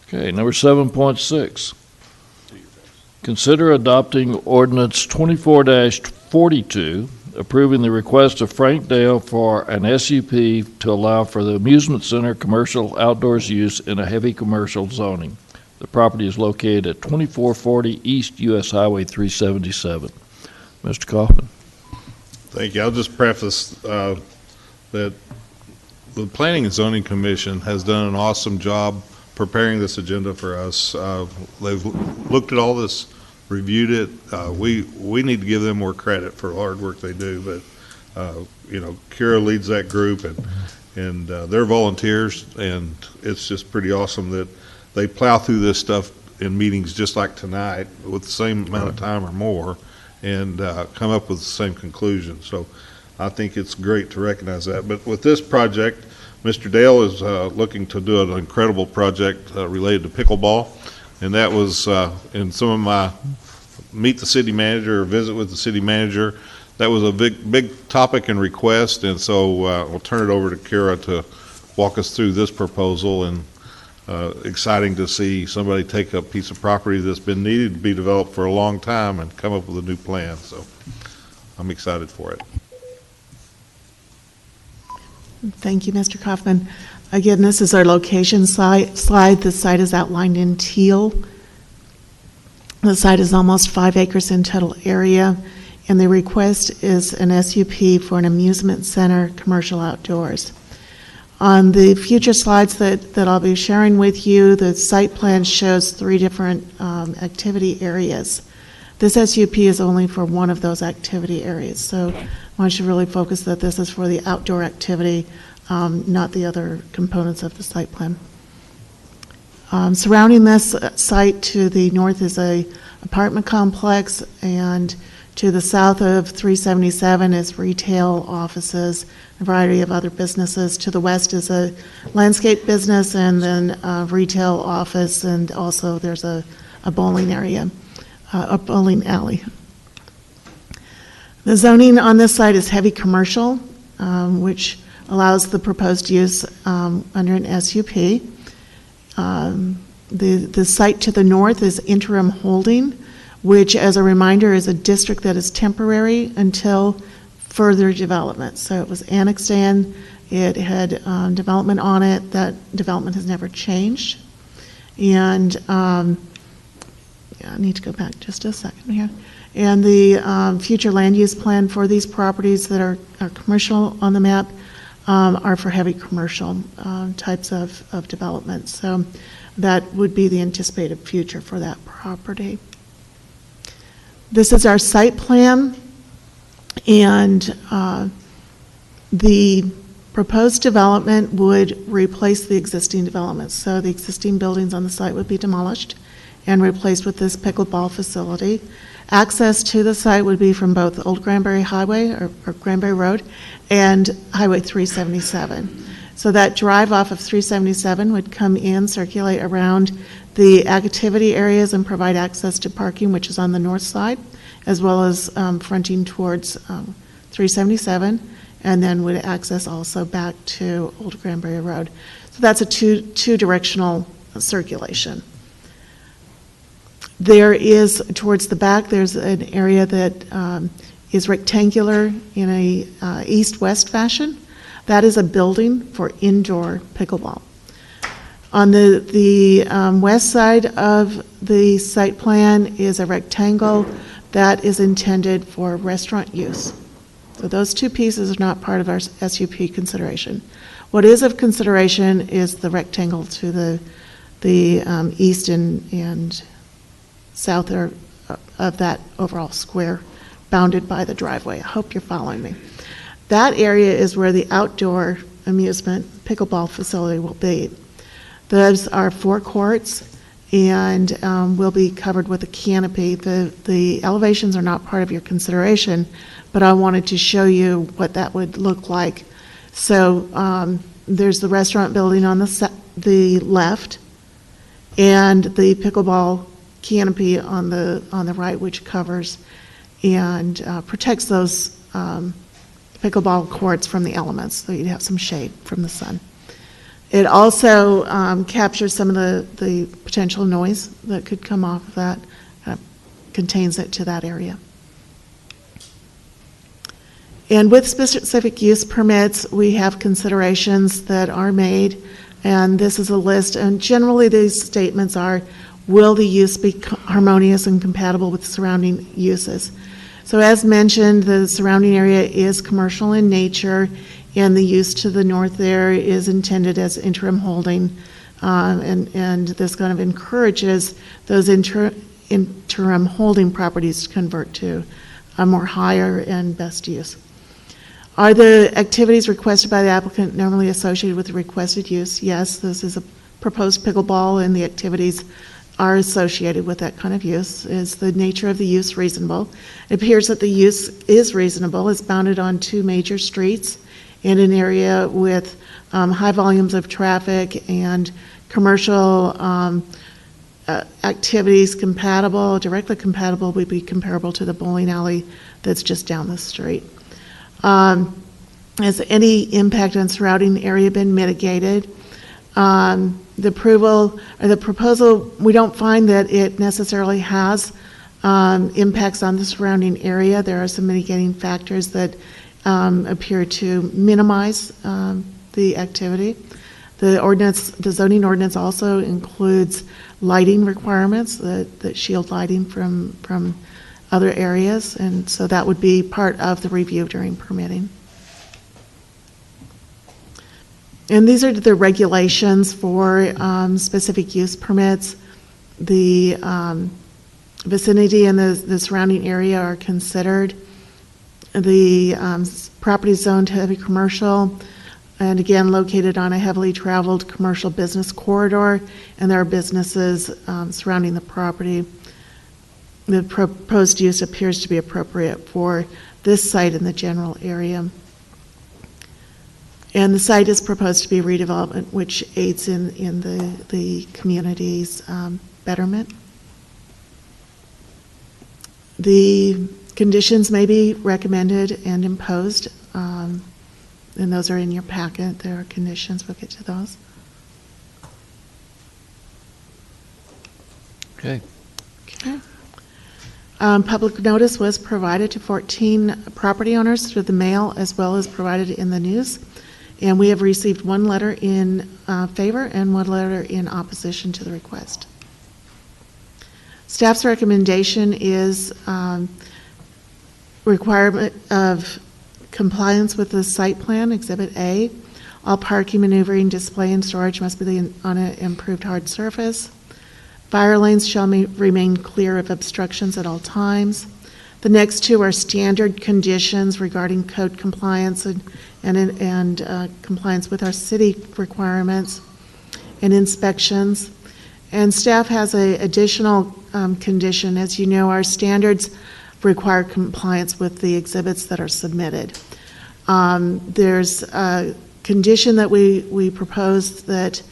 Okay, number 7.6. Consider adopting Ordinance 24-42, approving the request of Frank Dale for an SUP to allow for the Amusement Center commercial outdoors use in a heavy commercial zoning. The property is located at 2440 East US Highway 377. Mr. Kaufman. Thank you. I'll just preface that the Planning and Zoning Commission has done an awesome job preparing this agenda for us. They've looked at all this, reviewed it. We need to give them more credit for the hard work they do, but Kira leads that group, and they're volunteers, and it's just pretty awesome that they plow through this stuff in meetings just like tonight with the same amount of time or more, and come up with the same conclusion. So I think it's great to recognize that. But with this project, Mr. Dale is looking to do an incredible project related to pickleball, and that was in some of my meet the city manager or visit with the city manager. That was a big topic and request, and so we'll turn it over to Kira to walk us through this proposal. And exciting to see somebody take a piece of property that's been needed to be developed for a long time and come up with a new plan. So I'm excited for it. Thank you, Mr. Kaufman. Again, this is our location slide. The site is outlined in teal. The site is almost 5 acres in total area, and the request is an SUP for an amusement center, commercial outdoors. On the future slides that I'll be sharing with you, the site plan shows 3 different activity areas. This SUP is only for one of those activity areas, so I want you to really focus that this is for the outdoor activity, not the other components of the site plan. Surrounding this site to the north is a apartment complex, and to the south of 377 is retail, offices, a variety of other businesses. To the west is a landscape business, and then retail, office, and also there's a bowling area, a bowling alley. The zoning on this site is heavy commercial, which allows the proposed use under an SUP. The site to the north is interim holding, which, as a reminder, is a district that is temporary until further development. So it was annexed in, it had development on it. That development has never changed. And I need to go back just a second here. And the future land use plan for these properties that are commercial on the map are for heavy commercial types of development. So that would be the anticipated future for that property. This is our site plan, and the proposed development would replace the existing development. So the existing buildings on the site would be demolished and replaced with this pickleball facility. Access to the site would be from both Old Granbury Highway or Granbury Road and Highway 377. So that drive off of 377 would come in, circulate around the activity areas and provide access to parking, which is on the north side, as well as fronting towards 377, and then would access also back to Old Granbury Road. So that's a two-directional circulation. There is, towards the back, there's an area that is rectangular in a east-west fashion. That is a building for indoor pickleball. On the west side of the site plan is a rectangle that is intended for restaurant use. So those two pieces are not part of our SUP consideration. What is of consideration is the rectangle to the east and south of that overall square bounded by the driveway. I hope you're following me. That area is where the outdoor amusement pickleball facility will be. Those are 4 courts and will be covered with a canopy. The elevations are not part of your consideration, but I wanted to show you what that would look like. So there's the restaurant building on the left, and the pickleball canopy on the right, which covers and protects those pickleball courts from the elements, so you'd have some shade from the sun. It also captures some of the potential noise that could come off of that, contains it to that area. And with specific use permits, we have considerations that are made, and this is a list, and generally these statements are, will the use be harmonious and compatible with surrounding uses? So as mentioned, the surrounding area is commercial in nature, and the use to the north there is intended as interim holding, and this kind of encourages those interim holding properties to convert to a more higher and best use. Are the activities requested by the applicant normally associated with the requested use? Yes, this is a proposed pickleball, and the activities are associated with that kind of use. Is the nature of the use reasonable? It appears that the use is reasonable. It's bounded on 2 major streets in an area with high volumes of traffic, and commercial activities directly compatible would be comparable to the bowling alley that's just down the street. Has any impact on surrounding area been mitigated? The approval or the proposal, we don't find that it necessarily has impacts on the surrounding area. There are some mitigating factors that appear to minimize the activity. The zoning ordinance also includes lighting requirements that shield lighting from other areas, and so that would be part of the review during permitting. And these are the regulations for specific use permits. The vicinity and the surrounding area are considered. The property zoned heavy commercial, and again located on a heavily traveled commercial business corridor, and there are businesses surrounding the property. The proposed use appears to be appropriate for this site in the general area. And the site is proposed to be redevelopment, which aids in the community's betterment. The conditions may be recommended and imposed, and those are in your packet. There are conditions. We'll get to those. Okay. Okay. Public notice was provided to 14 property owners through the mail, as well as provided in the news. And we have received 1 letter in favor and 1 letter in opposition to the request. Staff's recommendation is requirement of compliance with the site plan, Exhibit A. All parking, maneuvering, display, and storage must be on an improved hard surface. Fire lanes shall remain clear of obstructions at all times. The next 2 are standard conditions regarding code compliance and compliance with our city requirements and inspections. And staff has an additional condition. As you know, our standards require compliance with the exhibits that are submitted. There's a condition that we proposed that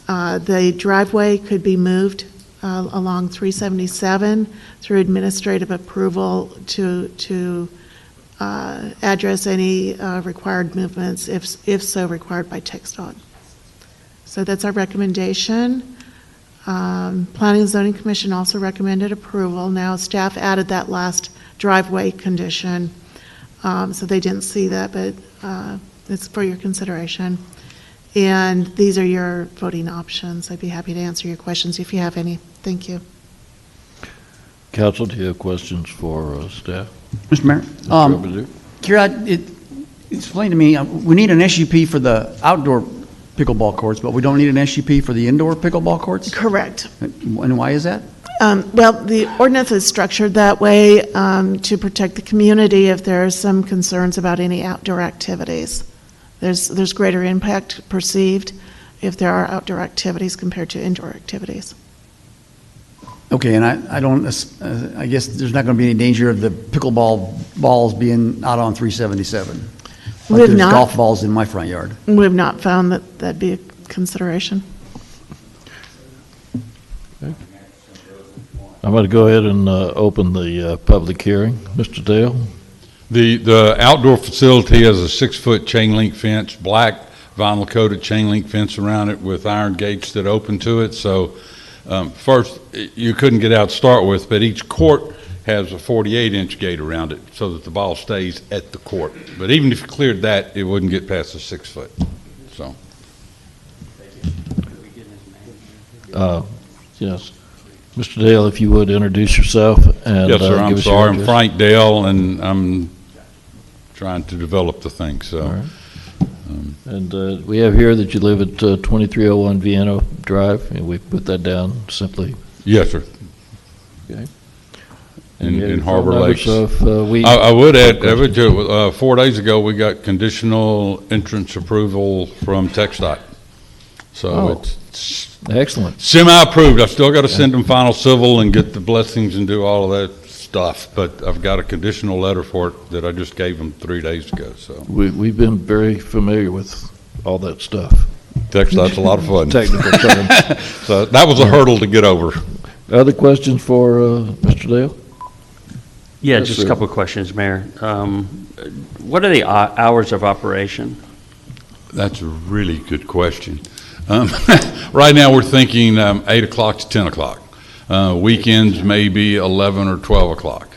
the driveway could be moved along 377 through administrative approval to address any required movements if so required by TxDOT. So that's our recommendation. Planning and Zoning Commission also recommended approval. Now staff added that last driveway condition, so they didn't see that, but it's for your consideration. And these are your voting options. I'd be happy to answer your questions if you have any. Thank you. Council, do you have questions for staff? Mr. Mayor, Kira, explain to me, we need an SUP for the outdoor pickleball courts, but we don't need an SUP for the indoor pickleball courts? Correct. And why is that? Well, the ordinance is structured that way to protect the community if there are some concerns about any outdoor activities. There's greater impact perceived if there are outdoor activities compared to indoor activities. Okay, and I guess there's not going to be any danger of the pickleball balls being out on 377. Like We've there's not. golf balls in my front yard. We've not found that that'd be a consideration. Okay. I'm going to go ahead and open the public hearing. Mr. Dale? The outdoor facility has a 6-foot chain link fence, black vinyl coated chain link fence around it with iron gates that open to it. So first, you couldn't get out to start with, but each court has a 48-inch gate around it so that the ball stays at the court. But even if you cleared that, it wouldn't get past the 6 foot. So. Yes. Mr. Dale, if you would introduce yourself and Yes, sir, give I'm us your sorry. I'm address. Frank Dale, and I'm trying to develop the thing, so. All right. And we have here that you live at 2301 Vienna Drive, and we put that down simply. Yes, sir. Okay. In Harbor Lakes. We I would add, 4 days ago, we got conditional entrance approval from TxDOT. So Oh. it's Excellent. semi-approved. I still got to send them final civil and get the blessings and do all of that stuff, but I've got a conditional letter for it that I just gave them 3 days ago, so. We've been very familiar with all that stuff. TxDOT's a lot of fun. Technical terms. So that was a hurdle to get over. Other questions for Mr. Dale? Yeah, Yes, just a sir. couple of questions, Mayor. What are the hours of operation? That's a really good question. Right now, we're thinking 8 o'clock to 10 o'clock. Weekends, maybe 11 or 12 o'clock.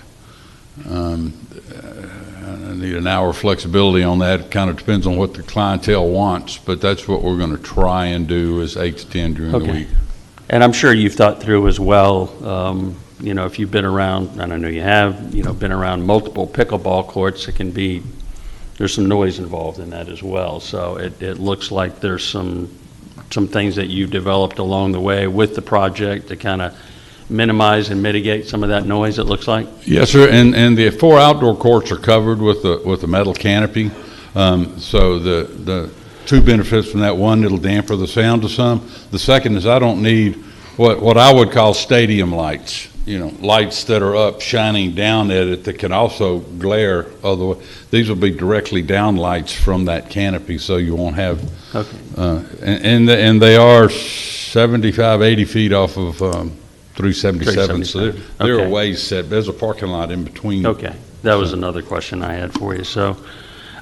I need an hour flexibility on that. It kind of depends on what the clientele wants, but that's what we're going to try and do is 8 to 10 during the Okay. week. And I'm sure you've thought through as well, if you've been around, and I know you have, been around multiple pickleball courts, there's some noise involved in that as well. So it looks like there's some things that you've developed along the way with the project to kind of minimize and mitigate some of that noise, it looks like? Yes, sir, and the 4 outdoor courts are covered with a metal canopy. So the 2 benefits from that: one, it'll damper the sound to some. The second is I don't need what I would call stadium lights, lights that are up shining down at it that can also glare other. These will be directly down lights from that canopy, so you won't have. Okay. And they are 75, 80 feet off of 377, so they're Okay. a ways set. There's a parking lot in between. Okay, that was another question I had for you. So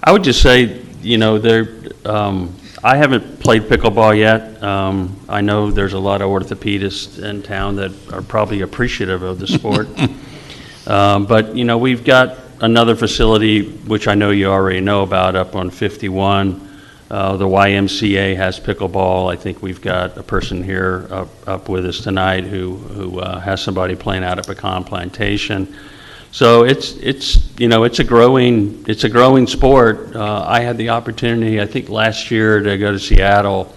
I would just say, I haven't played pickleball yet. I know there's a lot of orthopedists in town that are probably appreciative of the sport. But, we've got another facility, which I know you already know about, up on 51. The YMCA has pickleball. I think we've got a person here up with us tonight who has somebody playing out at Pecan Plantation. So it's a growing sport. I had the opportunity, I think last year, to go to Seattle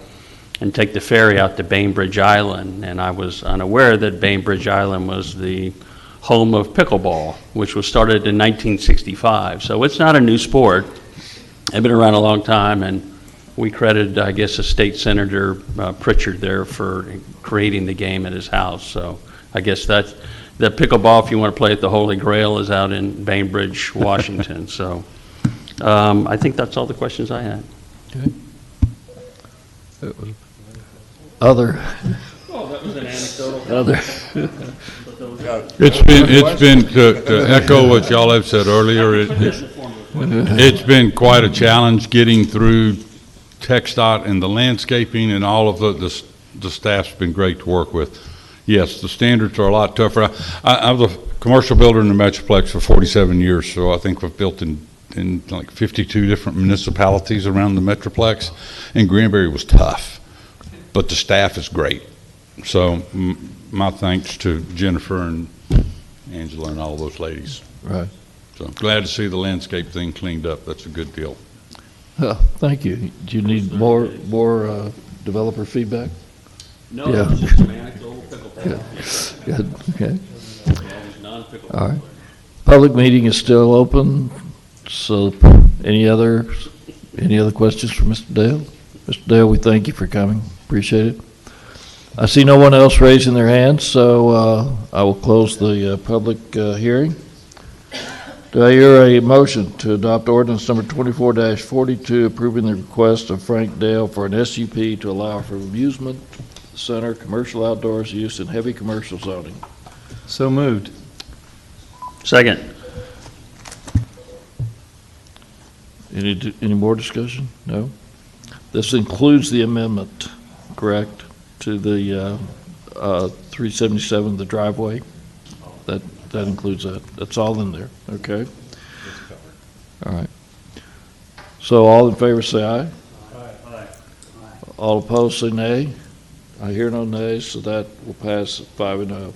and take the ferry out to Bainbridge Island, and I was unaware that Bainbridge Island was the home of pickleball, which was started in 1965. So it's not a new sport. It's been around a long time, and we credit, I guess, a state senator, Pritchard, there for creating the game at his house. So I guess that's the pickleball, if you want to play at the Holy Grail, is out in Bainbridge, Washington. So I think that's all the questions I had. Okay. Other, Oh, that was an anecdotal. other, It's been to echo what y'all have said earlier, it's been quite a challenge getting through TxDOT and the landscaping and all of the staff's been great to work with. Yes, the standards are a lot tougher. I was a commercial builder in the Metroplex for 47 years, so I think we've built in like 52 different municipalities around the Metroplex, and Granbury was tough, but the staff is great. So my thanks to Jennifer and Angela and all those ladies. right. So glad to see the landscape thing cleaned up. That's a good deal. Thank you. Do you need more developer feedback? No, Yeah. it's just an anecdotal pickleball. Good, okay. Non-pickleball. All right. Public meeting is still open, so any other questions for Mr. Dale? Mr. Dale, we thank you for coming. Appreciate it. I see no one else raising their hands, so I will close the public hearing. Do I hear a motion to adopt ordinance number 24-42 approving the request of Frank Dale for an SUP to allow for amusement center, commercial outdoors use in heavy commercial zoning? So moved. Second. Any more discussion? No? This includes the amendment, correct, to the 377, the driveway? That includes that. That's all in there, okay? All right. So all in favor say aye. Aye. All opposed say nay. I hear no nays, so that will pass 5-0.